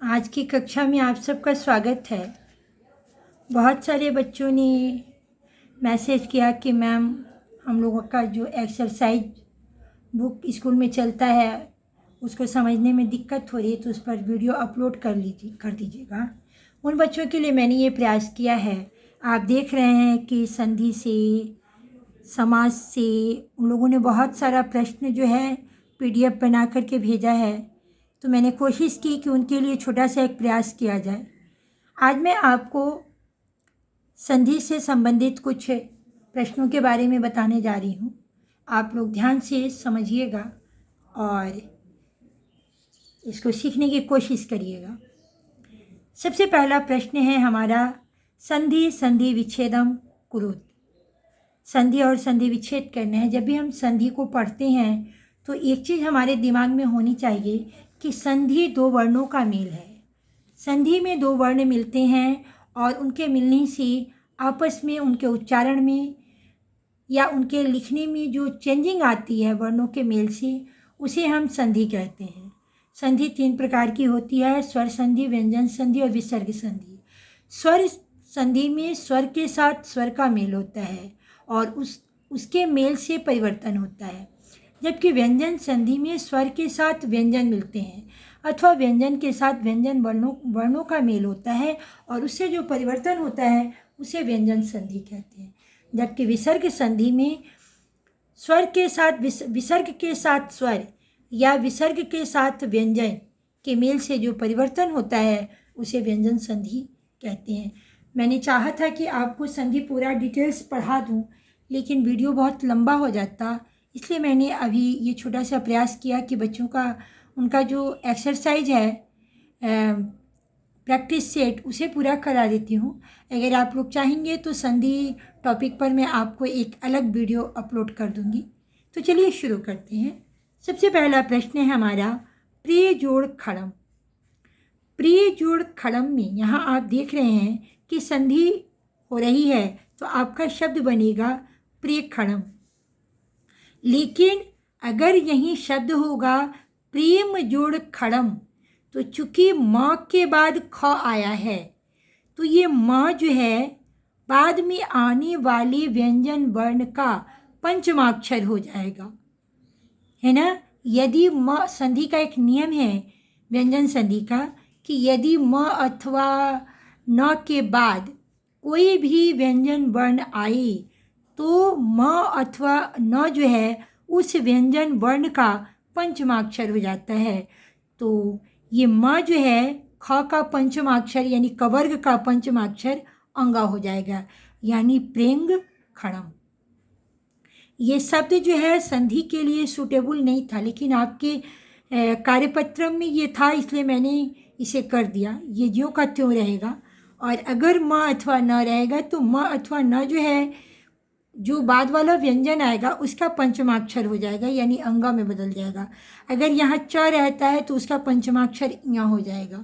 आज की कक्षा में आप सबका स्वागत है। बहुत सारे बच्चों ने मैसेज किया कि मैम हम लोगों का जो एक्सरसाइज बुक स्कूल में चलता है उसको समझने में दिक्कत हो रही है, तो उस पर वीडियो अपलोड कर दीजिएगा। उन बच्चों के लिए मैंने ये प्रयास किया है। आप देख रहे हैं कि संधि से, समास से उन लोगों ने बहुत सारा प्रश्न जो है PDF बना करके भेजा है, तो मैंने कोशिश की कि उनके लिए छोटा सा एक प्रयास किया जाए। आज मैं आपको संधि से संबंधित कुछ प्रश्नों के बारे में बताने जा रही हूँ। आप लोग ध्यान से समझिएगा और इसको सीखने की कोशिश करिएगा। सबसे पहला प्रश्न है हमारा, संधि संधि विच्छेदम कुरुत। संधि और संधि विच्छेद करना है। जब भी हम संधि को पढ़ते हैं तो एक चीज़ हमारे दिमाग में होनी चाहिए कि संधि दो वर्णों का मेल है। संधि में दो वर्ण मिलते हैं और उनके मिलने से आपस में उनके उच्चारण में या उनके लिखने में जो चेंजिंग आती है वर्णों के मेल से, उसे हम संधि कहते हैं। संधि 3 प्रकार की होती है, स्वर संधि, व्यंजन संधि और विसर्ग संधि। स्वर संधि में स्वर के साथ स्वर का मेल होता है और उसके मेल से परिवर्तन होता है, जबकि व्यंजन संधि में स्वर के साथ व्यंजन मिलते हैं अथवा व्यंजन के साथ व्यंजन वर्णों का मेल होता है और उससे जो परिवर्तन होता है उसे व्यंजन संधि कहते हैं। जबकि विसर्ग संधि में स्वर के साथ विसर्ग के साथ स्वर या विसर्ग के साथ व्यंजन के मेल से जो परिवर्तन होता है उसे व्यंजन संधि कहते हैं। मैंने चाहा था कि आपको संधि पूरा डिटेल्स पढ़ा दूं, लेकिन वीडियो बहुत लंबा हो जाता, इसलिए मैंने अभी ये छोटा सा प्रयास किया कि बच्चों का उनका जो एक्सरसाइज है प्रैक्टिस सेट उसे पूरा करा देती हूँ। अगर आप लोग चाहेंगे तो संधि टॉपिक पर मैं आपको एक अलग वीडियो अपलोड कर दूँगी। तो चलिए शुरू करते हैं। सबसे पहला प्रश्न है हमारा, प्रिय जोड़ खड़म। प्रिय जोड़ खड़म में यहाँ आप देख रहे हैं कि संधि हो रही है, तो आपका शब्द बनेगा प्रिय खड़म। लेकिन अगर यही शब्द होगा प्रेम जोड़ खड़म, तो चूंकि माँ के बाद ख आया है, तो ये माँ जो है बाद में आने वाले व्यंजन वर्ण का पंचमाक्षर हो जाएगा, है ना। यदि म संधि का एक नियम है व्यंजन संधि का कि यदि म अथवा न के बाद कोई भी व्यंजन वर्ण आए तो म अथवा न जो है उस व्यंजन वर्ण का पंचमाक्षर हो जाता है। तो ये म जो है ख का पंचमाक्षर यानी कवर्ग का पंचमाक्षर अंगा हो जाएगा, यानी प्रेंग खड़म। ये शब्द जो है संधि के लिए सूटेबल नहीं था, लेकिन आपके कार्यपत्र में ये था, इसलिए मैंने इसे कर दिया। ये ज्यों का त्यों रहेगा। और अगर म अथवा न रहेगा तो म अथवा न जो है जो बाद वाला व्यंजन आएगा उसका पंचमाक्षर हो जाएगा, यानी अंगा में बदल जाएगा। अगर यहाँ च रहता है तो उसका पंचमाक्षर यहाँ हो जाएगा।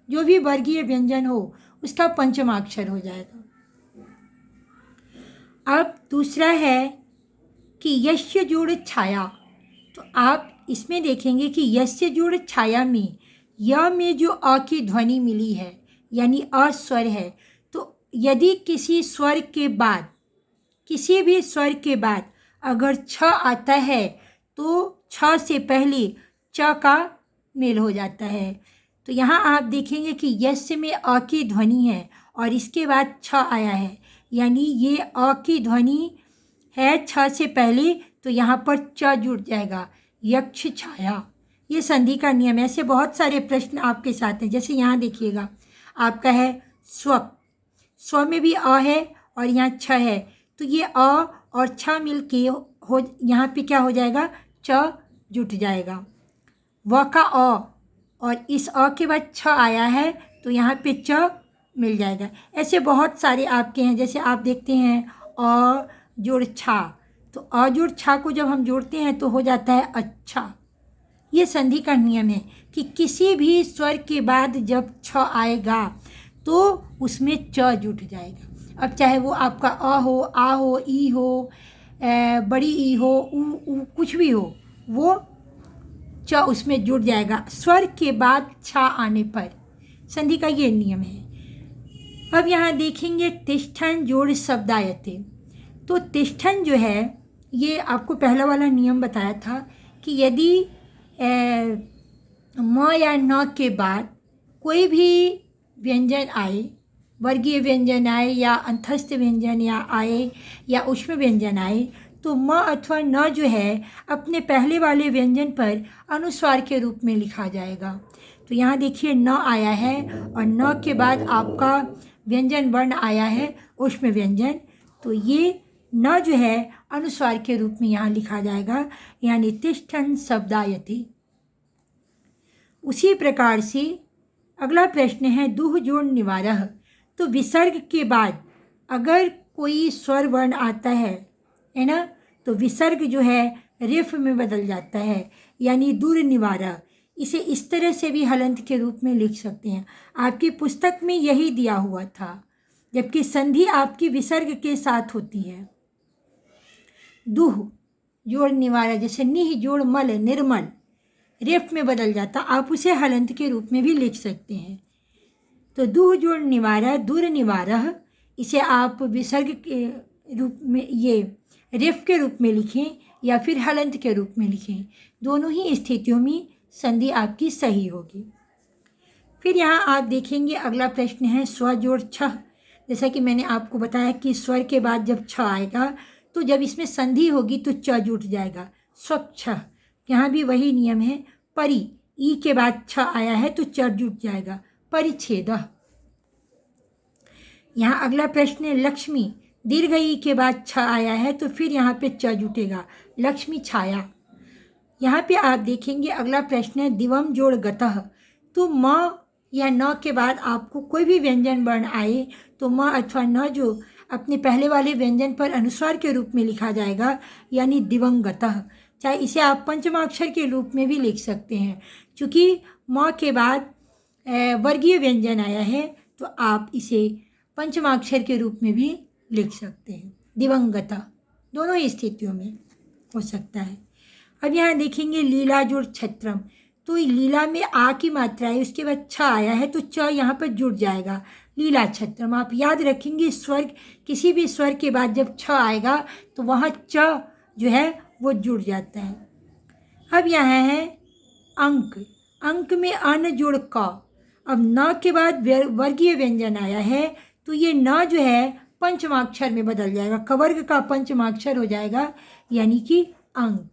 जो भी वर्गीय व्यंजन हो उसका पंचमाक्षर हो जाएगा। अब दूसरा है कि यस्य जोड़ छाया। तो आप इसमें देखेंगे कि यस्य जोड़ छाया में य में जो अ की ध्वनि मिली है यानी अ स्वर है, तो यदि किसी स्वर के बाद, किसी भी स्वर के बाद अगर छ आता है तो छ से पहले च का मेल हो जाता है। तो यहाँ आप देखेंगे कि यस्य में अ की ध्वनि है और इसके बाद छ आया है, यानी ये अ की ध्वनि है छ से पहले, तो यहाँ पर च जुड़ जाएगा, यक्ष छाया। ये संधि का नियम है। ऐसे बहुत सारे प्रश्न आपके साथ हैं। जैसे यहाँ देखिएगा, आपका है स्व, स्व में भी अ है और यहाँ छ है, तो ये अ और छ मिल के हो यहाँ पे क्या हो जाएगा, च जुट जाएगा। व का अ और इस अ के बाद छ आया है तो यहाँ पे च मिल जाएगा। ऐसे बहुत सारे आपके हैं। जैसे आप देखते हैं अ जोड़ छा, तो अ जोड़ छा को जब हम जोड़ते हैं तो हो जाता है अच्छा। ये संधि का नियम है कि किसी भी स्वर के बाद जब छ आएगा तो उसमें च जुट जाएगा। अब चाहे वो आपका अ हो, आ हो, ई हो, बड़ी ई हो, ऊ कुछ भी हो, वो च उसमें जुट जाएगा स्वर के बाद छ आने पर। संधि का ये नियम है। अब यहाँ देखेंगे तिष्ठन जोड़ शब्दायते। तो तिष्ठन जो है ये आपको पहला वाला नियम बताया था कि यदि म या न के बाद कोई भी व्यंजन आए, वर्गीय व्यंजन आए या अंतस्थ व्यंजन या आए या ऊष्म व्यंजन आए, तो म अथवा न जो है अपने पहले वाले व्यंजन पर अनुस्वार के रूप में लिखा जाएगा। तो यहाँ देखिए न आया है और न के बाद आपका व्यंजन वर्ण आया है ऊष्म व्यंजन, तो ये न जो है अनुस्वार के रूप में यहाँ लिखा जाएगा, यानी तिष्ठन शब्दायते। उसी प्रकार से अगला प्रश्न है दुह जोड़ निवारः। तो विसर्ग के बाद अगर कोई स्वर वर्ण आता है ना, तो विसर्ग जो है रिफ में बदल जाता है, यानी दूर निवारः। इसे इस तरह से भी हलंत के रूप में लिख सकते हैं। आपकी पुस्तक में यही दिया हुआ था, जबकि संधि आपकी विसर्ग के साथ होती है। दुह जोड़ निवारः, जैसे निह जोड़ मल निर्मल, रेफ में बदल जाता, आप उसे हलंत के रूप में भी लिख सकते हैं। तो दुह जोड़ निवारः, दूर निवारः, इसे आप विसर्ग के रूप में, ये रेफ के रूप में लिखें या फिर हलंत के रूप में लिखें, दोनों ही स्थितियों में संधि आपकी सही होगी। फिर यहाँ आप देखेंगे अगला प्रश्न है स्व जोड़ छह। जैसा कि मैंने आपको बताया कि स्वर के बाद जब छ आएगा तो जब इसमें संधि होगी तो च जुट जाएगा, स्वच्छ। यहाँ भी वही नियम है, परि ई के बाद छ आया है तो च जुट जाएगा, परिच्छेद। यहाँ अगला प्रश्न है लक्ष्मी, दीर्घ ई के बाद छ आया है तो फिर यहाँ पे च जुटेगा, लक्ष्मी छाया। यहाँ पे आप देखेंगे अगला प्रश्न है दिवम जोड़ गतः। तो म या न के बाद आपको कोई भी व्यंजन वर्ण आए तो म अथवा न जो अपने पहले वाले व्यंजन पर अनुस्वार के रूप में लिखा जाएगा, यानी दिवंगतः। चाहे इसे आप पंचमाक्षर के रूप में भी लिख सकते हैं, क्योंकि म के बाद वर्गीय व्यंजन आया है तो आप इसे पंचमाक्षर के रूप में भी लिख सकते हैं। दिवंगतः दोनों ही स्थितियों में हो सकता है। अब यहाँ देखेंगे लीला जोड़ छत्रम। तो लीला में आ की मात्रा है, उसके बाद छ आया है तो च यहाँ पर जुड़ जाएगा, लीला छत्रम। आप याद रखेंगे स्वर, किसी भी स्वर के बाद जब छ आएगा तो वहाँ च जो है वो जुड़ जाता है। अब यहाँ है अंक, अंक में अन जोड़ क। अब न के बाद वर्गीय व्यंजन आया है तो ये न जो है पंचमाक्षर में बदल जाएगा, कवर्ग का पंचमाक्षर हो जाएगा, यानी कि अंक।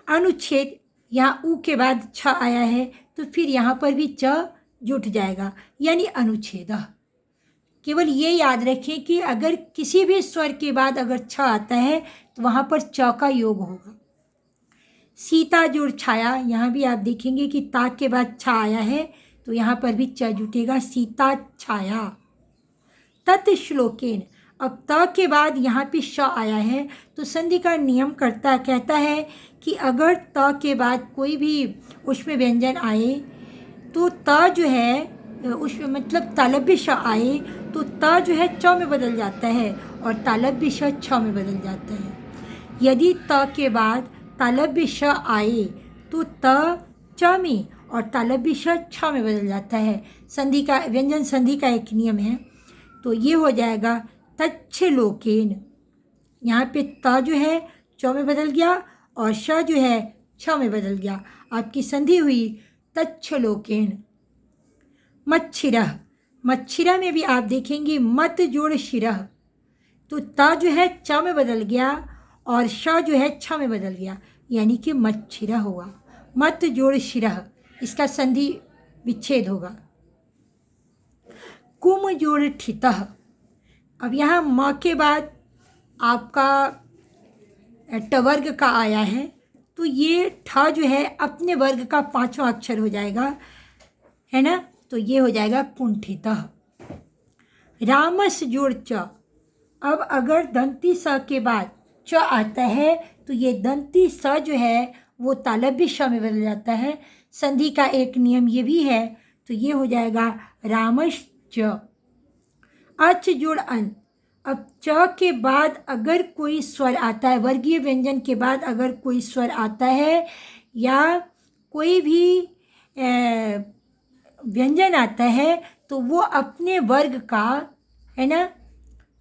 अनुच्छेद, यहाँ ऊ के बाद छ आया है तो फिर यहाँ पर भी च जुट जाएगा, यानी अनुच्छेद। केवल ये याद रखें कि अगर किसी भी स्वर के बाद अगर छ आता है तो वहाँ पर च का योग होगा। सीता जोड़ छाया, यहाँ भी आप देखेंगे कि ता के बाद छ आया है तो यहाँ पर भी च जुटेगा, सीता छाया। तत् श्लोकेन, अब त के बाद यहाँ पे श आया है तो संधि का नियम कहता है कि अगर त के बाद कोई भी ऊष्म व्यंजन आए तो त जो है ऊष्म मतलब तालव्य श आए तो त जो है च में बदल जाता है और तालव्य श छ में बदल जाता है। यदि त के बाद तालव्य श आए तो त च में और तालव्य श छ में बदल जाता है। संधि का, व्यंजन संधि का एक नियम है। तो ये हो जाएगा तच्छलोकेन। यहाँ पे त जो है च में बदल गया और श जो है छ में बदल गया, आपकी संधि हुई तच्छलोकेन। मच्छिरः, मच्छिरा में भी आप देखेंगे मत जोड़ शिरः, तो त जो है च में बदल गया और श जो है छ में बदल गया, यानी कि मच्छिरा हुआ। मत जोड़ शिरः, इसका संधि विच्छेद होगा। कुम जोड़ ठितः। अब यहाँ म के बाद आपका टवर्ग का आया है तो ये ठ जो है अपने वर्ग का पांचवा अक्षर हो जाएगा, है ना, तो ये हो जाएगा कुंठितः। रामस जोड़ च। अब अगर दंती स के बाद च आता है तो ये दंती स जो है वो तालव्य श में बदल जाता है। संधि का एक नियम ये भी है, तो ये हो जाएगा रामश्च। अच जोड़ अन। अब च के बाद अगर कोई स्वर आता है, वर्गीय व्यंजन के बाद अगर कोई स्वर आता है या कोई भी व्यंजन आता है तो वो अपने वर्ग का, है ना,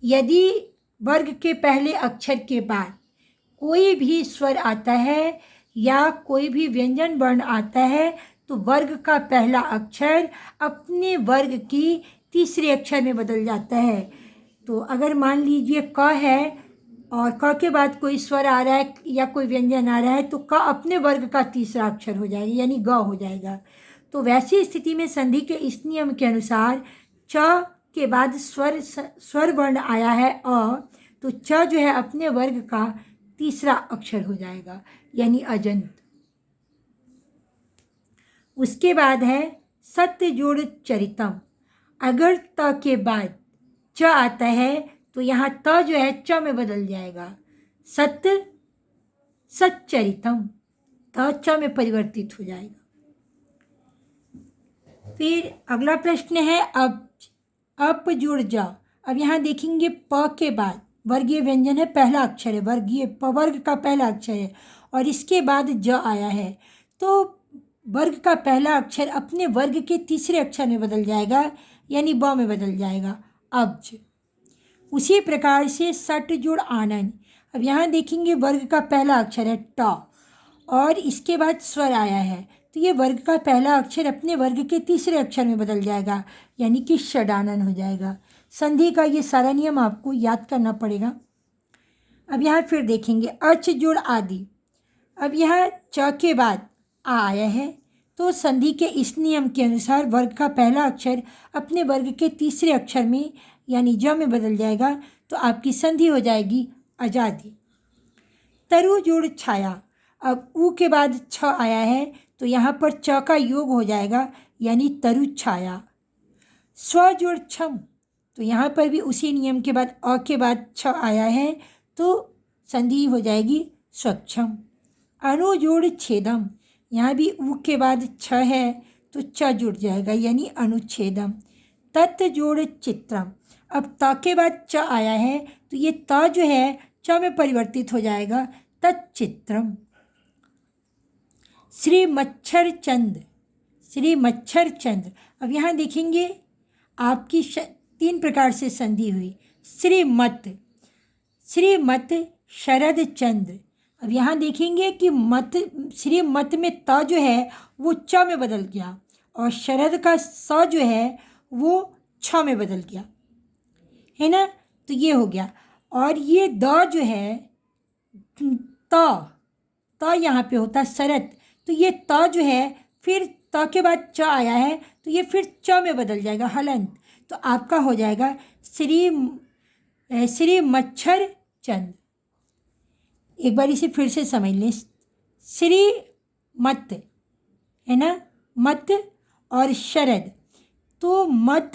यदि वर्ग के पहले अक्षर के बाद कोई भी स्वर आता है या कोई भी व्यंजन वर्ण आता है तो वर्ग का पहला अक्षर अपने वर्ग की तीसरे अक्षर में बदल जाता है। तो अगर मान लीजिए क है और क के बाद कोई स्वर आ रहा है या कोई व्यंजन आ रहा है तो क अपने वर्ग का तीसरा अक्षर हो जाएगा, यानी ग हो जाएगा। तो वैसी स्थिति में संधि के इस नियम के अनुसार च के बाद स्वर वर्ण आया है अ, तो च जो है अपने वर्ग का तीसरा अक्षर हो जाएगा, यानी अजंत। उसके बाद है सत्य जोड़ चरितम। अगर त के बाद च आता है तो यहाँ त जो है च में बदल जाएगा, सत्य सच्चरितम, त च में परिवर्तित हो जाएगा। फिर अगला प्रश्न है अप जोड़ ज। अब यहाँ देखेंगे प के बाद वर्गीय व्यंजन है, पहला अक्षर है, वर्ग का पहला अक्षर है और इसके बाद ज आया है तो वर्ग का पहला अक्षर अपने वर्ग के तीसरे अक्षर में बदल जाएगा, यानी ब में बदल जाएगा, अब्ज। उसी प्रकार से सट जोड़ आनन। अब यहाँ देखेंगे वर्ग का पहला अक्षर है ट और इसके बाद स्वर आया है तो ये वर्ग का पहला अक्षर अपने वर्ग के तीसरे अक्षर में बदल जाएगा, यानी कि षडानन हो जाएगा। संधि का ये सारा नियम आपको याद करना पड़ेगा। अब यहाँ फिर देखेंगे अच जोड़ आदि। अब यहाँ च के बाद आ आया है तो संधि के इस नियम के अनुसार वर्ग का पहला अक्षर अपने वर्ग के तीसरे अक्षर में यानी ज में बदल जाएगा तो आपकी संधि हो जाएगी आजादी। तरु जोड़ छाया। अब ऊ के बाद छ आया है तो यहाँ पर च का योग हो जाएगा, यानी तरु छाया। स्व जोड़ क्षम। तो यहाँ पर भी उसी नियम के बाद अ के बाद छ आया है तो संधि हो जाएगी स्वक्षम। अनु जोड़ छेदम। यहाँ भी ऊ के बाद छ है तो च जुड़ जाएगा, यानी अनुच्छेदम। तत् जोड़ चित्रम। अब त के बाद च आया है तो ये त जो है च में परिवर्तित हो जाएगा, तच्चित्रम। श्री मच्छर चंद। श्री मच्छर चंद। अब यहाँ देखेंगे आपकी 3 प्रकार से संधि हुई। श्रीमत, श्रीमत शरद चंद्र। अब यहाँ देखेंगे कि मत, श्रीमत में त जो है वो च में बदल गया और शरद का स जो है वो छ में बदल गया, है ना, तो ये हो गया। और ये द जो है त यहाँ पे होता शरद, तो ये त जो है फिर त के बाद च आया है तो ये फिर च में बदल जाएगा, हलंत। तो आपका हो जाएगा श्री मच्छर चंद। एक बार इसे फिर से समझ लें। श्री मत, है ना, मत और शरद, तो मत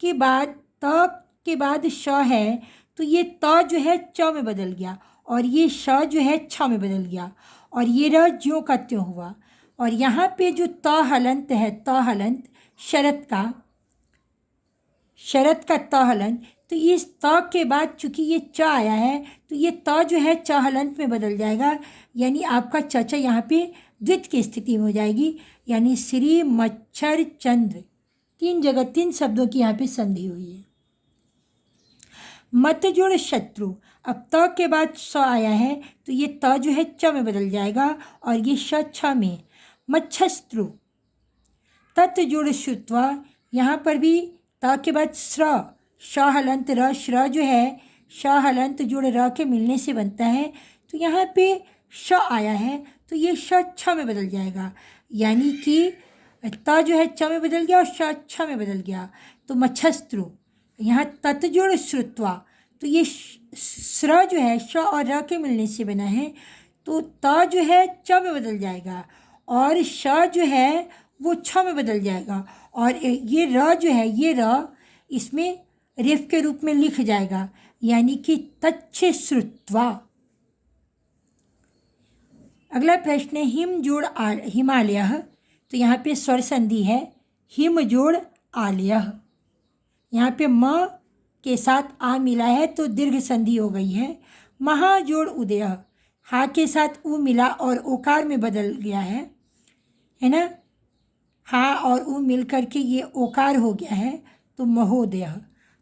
के बाद त के बाद श है तो ये त जो है च में बदल गया और ये श जो है छ में बदल गया और ये र ज्यों का त्यों हुआ। और यहाँ पे जो त हलंत है, त हलंत शरद का त हलंत, तो इस त के बाद चूंकि ये च आया है तो ये त जो है च हलंत में बदल जाएगा, यानी आपका चचा यहाँ पे द्वित की स्थिति में हो जाएगी, यानी श्री मच्छर चंद्र। 3 जगह 3 शब्दों की यहाँ पे संधि हुई है। मत जोड़ शत्रु। अब त के बाद स आया है तो ये त जो है च में बदल जाएगा और ये श छ में। मच्छस्त्रु। तत् जोड़ श्रुत्वा। यहाँ पर भी त के बाद श्र, श हलंत र, श्र जो है श हलंत जोड़ र के मिलने से बनता है तो यहाँ पे श आया है तो ये श छ में बदल जाएगा, यानी कि त जो है च में बदल गया और श छ में बदल गया तो मच्छस्त्रु। यहाँ तत् जोड़ श्रुत्वा, तो ये श्र जो है श और र के मिलने से बना है तो त जो है च में बदल जाएगा और श जो है वो छ में बदल जाएगा और ये र जो है ये र इसमें रेफ के रूप में लिख जाएगा, यानी कि तच्छ श्रुत्वा। अगला प्रश्न है हिम जोड़ हिमालय। तो यहाँ पे स्वर संधि है, हिम जोड़ आलय। यहाँ पे म के साथ आ मिला है तो दीर्घ संधि हो गई है। महा जोड़ उदय। हा के साथ उ मिला और ओकार में बदल गया है ना, हाँ और ऊ मिल करके ये ओकार हो गया है, तो महोदय।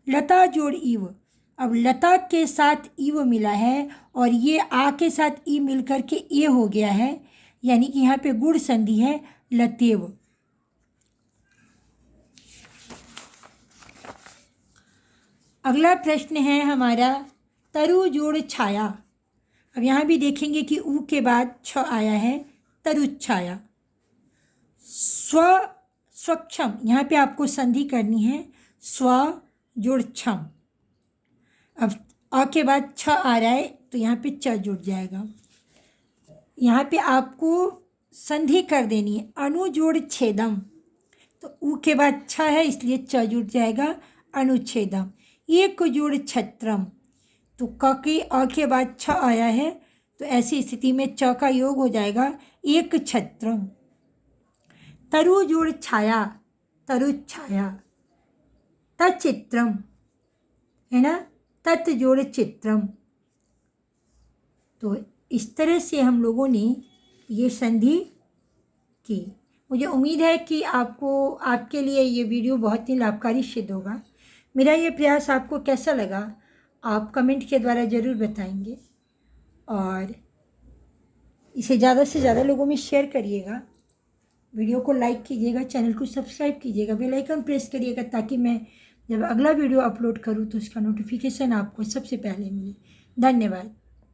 लता जोड़ इव, अब लता के साथ इव मिला है और ये आ के साथ ई मिल करके ए हो गया है, यानी कि यहाँ पे गुण संधि है लतेव। अगला प्रश्न है हमारा तरु जोड़ छाया। अब यहाँ भी देखेंगे कि ऊ के बाद छ आया है, तरुच्छाया। स्वक्षम, यहाँ पे आपको संधि करनी है, स्व जोड़ क्षम। अब अ के बाद छ आ रहा है तो यहाँ पे च जुड़ जाएगा। यहाँ पे आपको संधि कर देनी है, अनु जोड़ छेदम, तो ऊ के बाद छ है इसलिए च जुड़ जाएगा, अनुच्छेदम। एक जोड़ छत्रम, तो क के अ के बाद छ आया है तो ऐसी स्थिति में च का योग हो जाएगा, एक छत्रम। तरु जोड़ छाया, तरुच्छाया। तचित्रम है ना, तत् जोड़ चित्रम। तो इस तरह से हम लोगों ने ये संधि की। मुझे उम्मीद है कि आपके लिए ये वीडियो बहुत ही लाभकारी सिद्ध होगा। मेरा ये प्रयास आपको कैसा लगा आप कमेंट के द्वारा ज़रूर बताएंगे और इसे ज़्यादा से ज़्यादा लोगों में शेयर करिएगा। वीडियो को लाइक कीजिएगा, चैनल को सब्सक्राइब कीजिएगा, बेल आइकन प्रेस करिएगा ताकि मैं जब अगला वीडियो अपलोड करूँ तो उसका नोटिफिकेशन आपको सबसे पहले मिले। धन्यवाद।